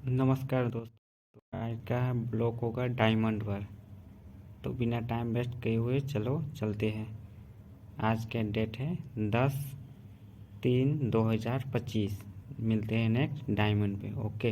नमस्कार दोस्तों, आज का ब्लॉग होगा डायमंड पर। तो बिना टाइम वेस्ट किए हुए चलो चलते हैं। आज का डेट है 10/3/2025। मिलते हैं नेक्स्ट डायमंड पे। ओके,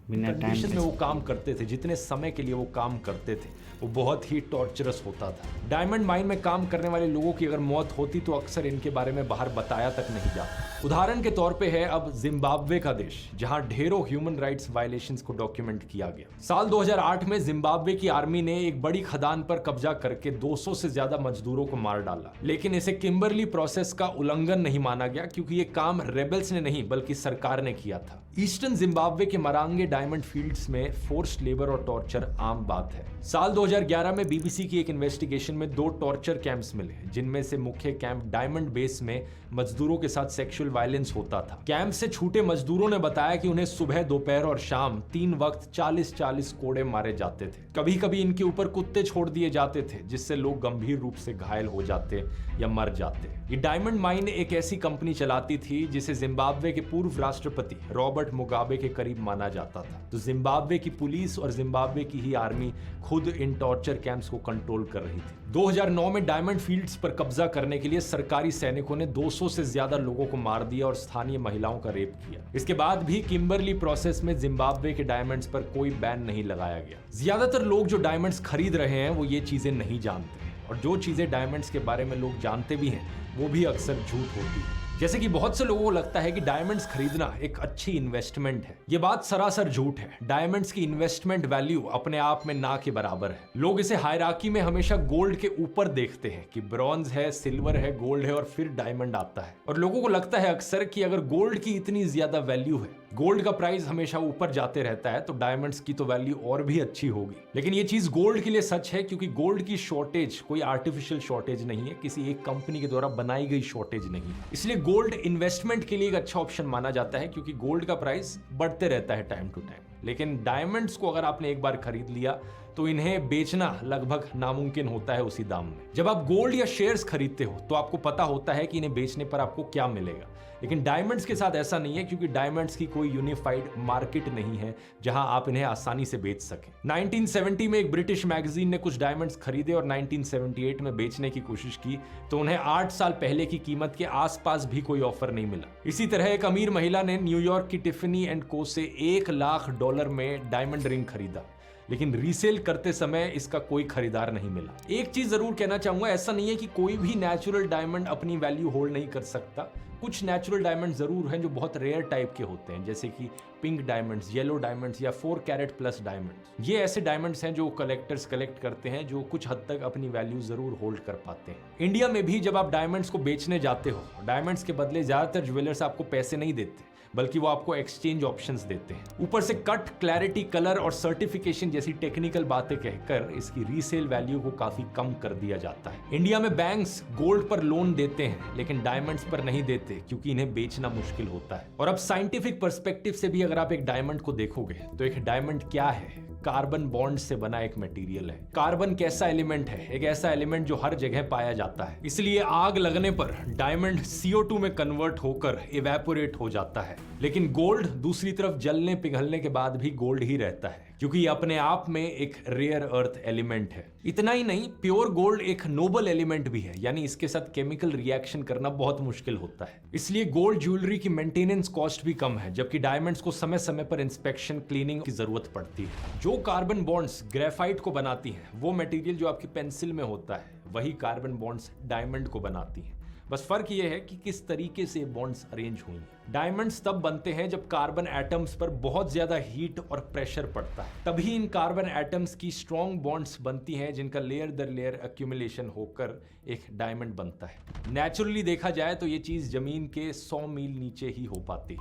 बिना टाइम कंडीशन में वो काम करते थे, जितने समय के लिए वो काम करते थे वो बहुत ही टॉर्चरस होता था। डायमंड माइन में काम करने वाले लोगों की अगर मौत होती तो अक्सर इनके बारे में बाहर बताया तक नहीं जाता। उदाहरण के तौर पे है अब जिम्बाब्वे का देश, जहां ढेरों ह्यूमन राइट्स वायलेशंस को डॉक्यूमेंट किया गया। साल 2008 में जिम्बाब्वे की आर्मी ने एक बड़ी खदान पर कब्जा करके 200 से ज्यादा मजदूरों को मार डाला, लेकिन इसे किम्बरली प्रोसेस का उल्लंघन नहीं माना गया क्योंकि ये काम रेबल्स ने नहीं बल्कि सरकार ने किया था। ईस्टर्न जिम्बाब्वे के मरांगे डायमंड फील्ड्स में फोर्स्ड लेबर और टॉर्चर आम बात है। साल 2011 में बीबीसी की एक इन्वेस्टिगेशन में 2 टॉर्चर कैंप्स मिले, जिनमें से मुख्य कैंप डायमंड बेस में मजदूरों के साथ सेक्सुअल वायलेंस होता था। कैंप से छूटे मजदूरों ने बताया कि उन्हें सुबह, दोपहर और शाम 3 वक्त 40-40 कोड़े मारे जाते थे। कभी कभी इनके ऊपर कुत्ते छोड़ दिए जाते थे, जिससे लोग गंभीर रूप से घायल हो जाते या मर जाते। ये डायमंड माइन एक ऐसी कंपनी चलाती थी जिसे जिम्बाब्वे के पूर्व राष्ट्रपति रॉबर्ट मुगाबे के करीब माना जाता था। तो जिम्बाब्वे की पुलिस और जिम्बाब्वे की ही आर्मी खुद इन टॉर्चर कैंप्स को कंट्रोल कर रही थी। 2009 में डायमंड फील्ड्स पर कब्जा करने के लिए सरकारी सैनिकों ने 200 से ज्यादा लोगों को मार दिया और स्थानीय महिलाओं का रेप किया। इसके बाद भी किम्बरली प्रोसेस में जिम्बाब्वे के डायमंड्स पर कोई बैन नहीं लगाया गया। ज्यादातर लोग जो डायमंड्स खरीद रहे हैं वो ये चीजें नहीं जानते, और जो चीजें डायमंड्स के बारे में लोग जानते भी हैं वो भी अक्सर झूठ होती है। जैसे कि बहुत से लोगों को लगता है कि डायमंड्स खरीदना एक अच्छी इन्वेस्टमेंट है। ये बात सरासर झूठ है। डायमंड्स की इन्वेस्टमेंट वैल्यू अपने आप में ना के बराबर है। लोग इसे हायरार्की में हमेशा गोल्ड के ऊपर देखते हैं कि ब्रॉन्ज है, सिल्वर है, गोल्ड है और फिर डायमंड आता है। और लोगों को लगता है अक्सर कि अगर गोल्ड की इतनी ज्यादा वैल्यू है, गोल्ड का प्राइस हमेशा ऊपर जाते रहता है, तो डायमंड्स की तो वैल्यू और भी अच्छी होगी। लेकिन ये चीज गोल्ड के लिए सच है, क्योंकि गोल्ड की शॉर्टेज कोई आर्टिफिशियल शॉर्टेज नहीं है, किसी एक कंपनी के द्वारा बनाई गई शॉर्टेज नहीं है। इसलिए गोल्ड इन्वेस्टमेंट के लिए एक अच्छा ऑप्शन माना जाता है, क्योंकि गोल्ड का प्राइस बढ़ते रहता है टाइम टू टाइम। लेकिन डायमंड्स को अगर आपने एक बार खरीद लिया तो इन्हें बेचना लगभग नामुमकिन होता है उसी दाम में। जब आप गोल्ड या शेयर्स खरीदते हो तो आपको पता होता है कि इन्हें बेचने पर आपको क्या मिलेगा, लेकिन डायमंड्स के साथ ऐसा नहीं है, क्योंकि डायमंड्स की कोई यूनिफाइड मार्केट नहीं है जहां आप इन्हें आसानी से बेच सकें। 1970 में एक ब्रिटिश मैगजीन ने कुछ डायमंड्स खरीदे और 1978 में बेचने की कोशिश की, तो उन्हें 8 साल पहले की कीमत के आसपास भी कोई ऑफर नहीं मिला। इसी तरह एक अमीर महिला ने न्यूयॉर्क की टिफनी एंड को से $1 लाख में डायमंड रिंग खरीदा, लेकिन रीसेल करते समय इसका कोई खरीदार नहीं मिला। एक चीज जरूर कहना चाहूंगा, ऐसा नहीं है कि कोई भी नेचुरल डायमंड अपनी वैल्यू होल्ड नहीं कर सकता। कुछ नेचुरल डायमंड जरूर हैं जो बहुत रेयर टाइप के होते हैं, जैसे कि पिंक डायमंड्स, येलो डायमंड्स या 4 कैरेट प्लस डायमंड्स। ये ऐसे डायमंड्स हैं जो कलेक्टर्स कलेक्ट करते हैं, जो कुछ हद तक अपनी वैल्यू जरूर होल्ड कर पाते हैं। इंडिया में भी जब आप डायमंड्स को बेचने जाते हो, डायमंड्स के बदले ज्यादातर ज्वेलर्स आपको पैसे नहीं देते, बल्कि वो आपको एक्सचेंज ऑप्शंस देते हैं। ऊपर से कट, क्लैरिटी, कलर और सर्टिफिकेशन जैसी टेक्निकल बातें कहकर इसकी रीसेल वैल्यू को काफी कम कर दिया जाता है। इंडिया में बैंक्स गोल्ड पर लोन देते हैं, लेकिन डायमंड्स पर नहीं देते, क्योंकि इन्हें बेचना मुश्किल होता है। और अब साइंटिफिक पर्सपेक्टिव से भी अगर आप एक डायमंड को देखोगे तो एक डायमंड क्या है? कार्बन बॉन्ड से बना एक मटेरियल है। कार्बन कैसा एलिमेंट है? एक ऐसा एलिमेंट जो हर जगह पाया जाता है। इसलिए आग लगने पर डायमंड CO2 में कन्वर्ट होकर इवेपोरेट हो जाता है। लेकिन गोल्ड दूसरी तरफ जलने पिघलने के बाद भी गोल्ड ही रहता है, क्योंकि ये अपने आप में एक रेयर अर्थ एलिमेंट है। इतना ही नहीं, प्योर गोल्ड एक नोबल एलिमेंट भी है, यानी इसके साथ केमिकल रिएक्शन करना बहुत मुश्किल होता है। इसलिए गोल्ड ज्वेलरी की मेंटेनेंस कॉस्ट भी कम है, जबकि डायमंड्स को समय समय पर इंस्पेक्शन, क्लीनिंग की जरूरत पड़ती है। जो कार्बन बॉन्ड्स ग्रेफाइट को बनाती हैं, वो मटेरियल जो आपकी पेंसिल में होता है, वही कार्बन बॉन्ड्स डायमंड को बनाती हैं। बस फर्क ये है कि किस तरीके से बॉन्ड्स अरेंज हुई हैं। डायमंड्स तब बनते हैं जब कार्बन एटम्स पर बहुत ज्यादा हीट और प्रेशर पड़ता है, तभी इन कार्बन एटम्स की स्ट्रॉन्ग बॉन्ड्स बनती हैं, जिनका लेयर दर लेयर एक्यूमुलेशन होकर एक डायमंड बनता है। नेचुरली देखा जाए तो ये चीज जमीन के 100 मील नीचे ही हो पाती है।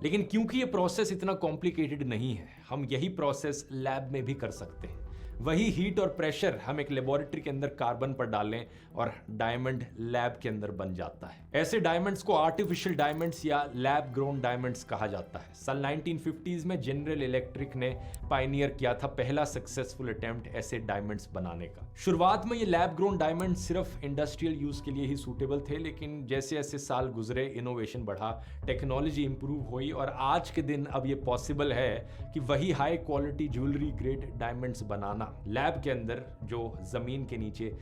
लेकिन क्योंकि ये प्रोसेस इतना कॉम्प्लिकेटेड नहीं है, हम यही प्रोसेस लैब में भी कर सकते हैं। वही हीट और प्रेशर हम एक लेबोरेटरी के अंदर कार्बन पर डालें और डायमंड लैब के अंदर बन जाता है। ऐसे डायमंड्स को आर्टिफिशियल डायमंड्स या लैब ग्रोन डायमंड्स कहा जाता है। साल 1950s में जनरल इलेक्ट्रिक ने पायनियर किया था पहला सक्सेसफुल अटेम्प्ट ऐसे डायमंड्स बनाने का। शुरुआत में ये लैब ग्रोन डायमंड सिर्फ इंडस्ट्रियल यूज के लिए ही सूटेबल थे, लेकिन जैसे जैसे साल गुजरे इनोवेशन बढ़ा, टेक्नोलॉजी इंप्रूव हुई और आज के दिन अब ये पॉसिबल है कि वही high quality jewellery grade diamonds बनाना लैब के अंदर जो जमीन के नीचे